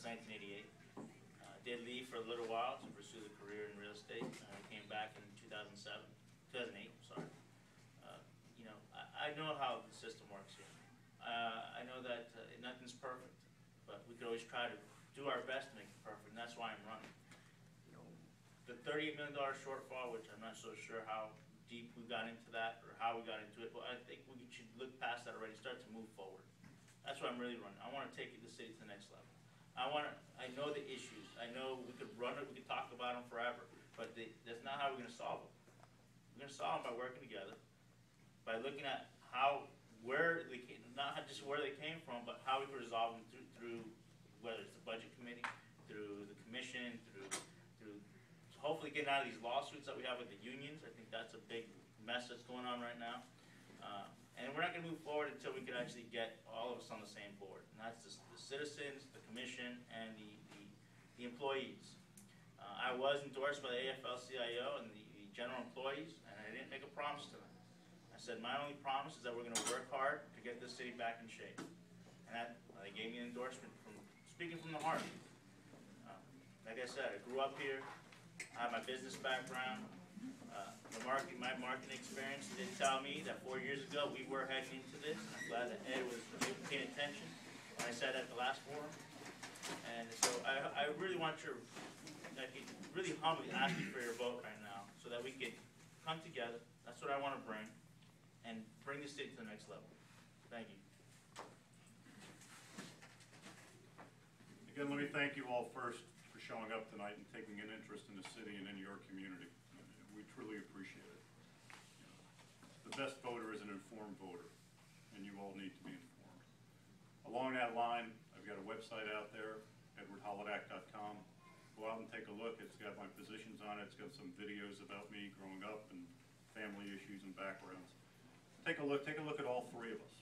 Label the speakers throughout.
Speaker 1: 1988. Did leave for a little while to pursue the career in real estate. I came back in 2008, sorry. You know, I know how the system works here. I know that nothing's perfect, but we could always try to do our best to make it perfect, and that's why I'm running. You know, the $38 million shortfall, which I'm not so sure how deep we got into that or how we got into it, but I think we should look past that already, start to move forward. That's why I'm really running. I want to take the city to the next level. I know the issues. I know we could run it, we could talk about them forever, but that's not how we're going to solve them. We're going to solve them by working together, by looking at where they came, not just where they came from, but how we could resolve them through whether it's the budget committee, through the commission, through hopefully getting out of these lawsuits that we have with the unions. I think that's a big mess that's going on right now. And we're not going to move forward until we can actually get all of us on the same board. And that's the citizens, the commission, and the employees. I was endorsed by the AFL-CIO and the general employees, and I didn't make a promise to them. I said my only promise is that we're going to work hard to get this city back in shape. And they gave me an endorsement from speaking from the heart. Like I said, I grew up here. I have my business background. My marketing experience did tell me that 4 years ago we were heading into this. And I'm glad that Ed was paying attention when I said at the last forum. And so I really want really humbly ask you for your vote right now so that we can come together. That's what I want to bring, and bring the city to the next level. Thank you.
Speaker 2: Again, let me thank you all first for showing up tonight and taking an interest in the city and in your community. We truly appreciate it. The best voter is an informed voter, and you all need to be informed. Along that line, I've got a website out there, edwardholodak.com. Go out and take a look. It's got my positions on it. It's got some videos about me growing up and family issues and backgrounds. Take a look at all three of us.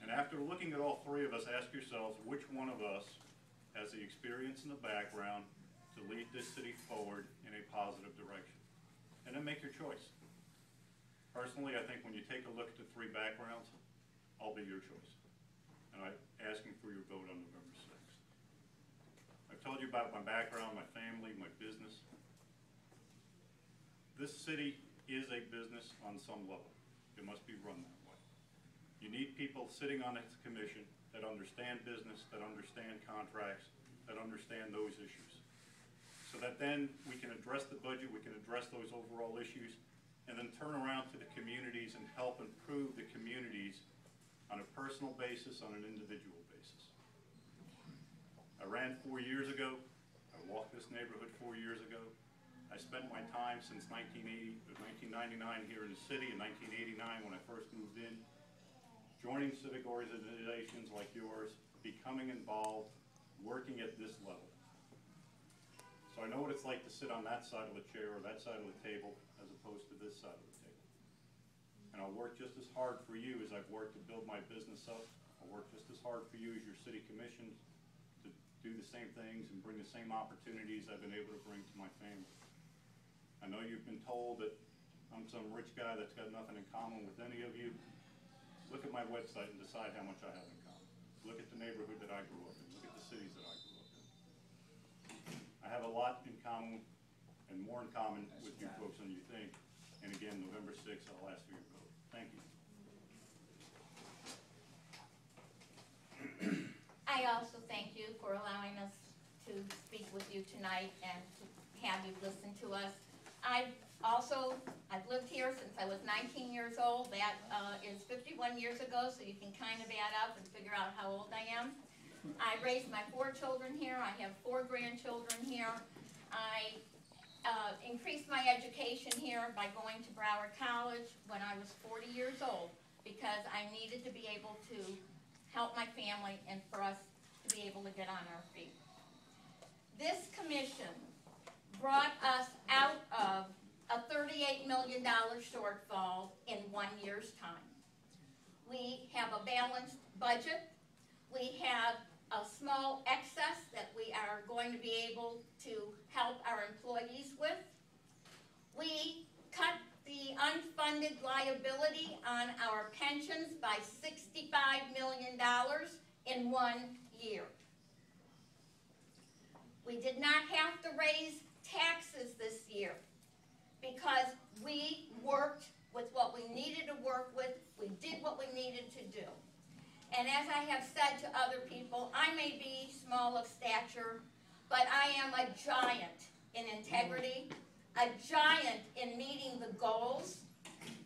Speaker 2: And after looking at all three of us, ask yourselves which one of us has the experience and the background to lead this city forward in a positive direction. And then make your choice. Personally, I think when you take a look at the three backgrounds, I'll be your choice. And I'm asking for your vote on November 6th. I've told you about my background, my family, my business. This city is a business on some level. It must be run that way. You need people sitting on its commission that understand business, that understand contracts, that understand those issues. So that then we can address the budget, we can address those overall issues, and then turn around to the communities and help improve the communities on a personal basis, on an individual basis. I ran 4 years ago. I walked this neighborhood 4 years ago. I spent my time since 1999 here in the city, in 1989 when I first moved in, joining civic organizations like yours, becoming involved, working at this level. So I know what it's like to sit on that side of the chair or that side of the table as opposed to this side of the table. And I'll work just as hard for you as I've worked to build my business up. I'll work just as hard for you as your city commission to do the same things and bring the same opportunities I've been able to bring to my family. I know you've been told that I'm some rich guy that's got nothing in common with any of you. Look at my website and decide how much I have in common. Look at the neighborhood that I grew up in. Look at the cities that I grew up in. I have a lot in common and more in common with you folks than you think. And again, November 6th, I'll ask for your vote. Thank you.
Speaker 3: I also thank you for allowing us to speak with you tonight and to have you listen to us. I've lived here since I was 19 years old. That is 51 years ago, so you can kind of add up and figure out how old I am. I raised my 4 children here. I have 4 grandchildren here. I increased my education here by going to Broward College when I was 40 years old because I needed to be able to help my family and for us to be able to get on our feet. This commission brought us out of a $38 million shortfall in 1 year's time. We have a balanced budget. We have a small excess that we are going to be able to help our employees with. We cut the unfunded liability on our pensions by $65 million in 1 year. We did not have to raise taxes this year because we worked with what we needed to work with. We did what we needed to do. And as I have said to other people, I may be small of stature, but I am a giant in integrity, a giant in meeting the goals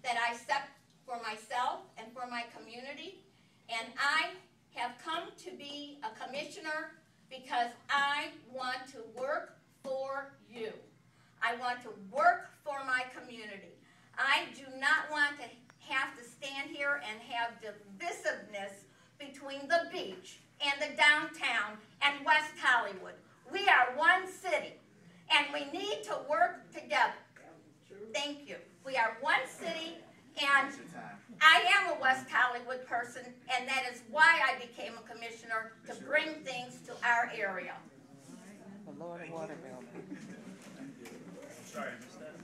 Speaker 3: that I set for myself and for my community. And I have come to be a commissioner because I want to work for you. I want to work for my community. I do not want to have to stand here and have divisiveness between the beach and the downtown and West Hollywood. We are one city, and we need to work together. Thank you. We are one city, and I am a West Hollywood person, and that is why I became a commissioner, to bring things to our area.
Speaker 4: The Lord Waterville.
Speaker 1: Sorry, I missed that.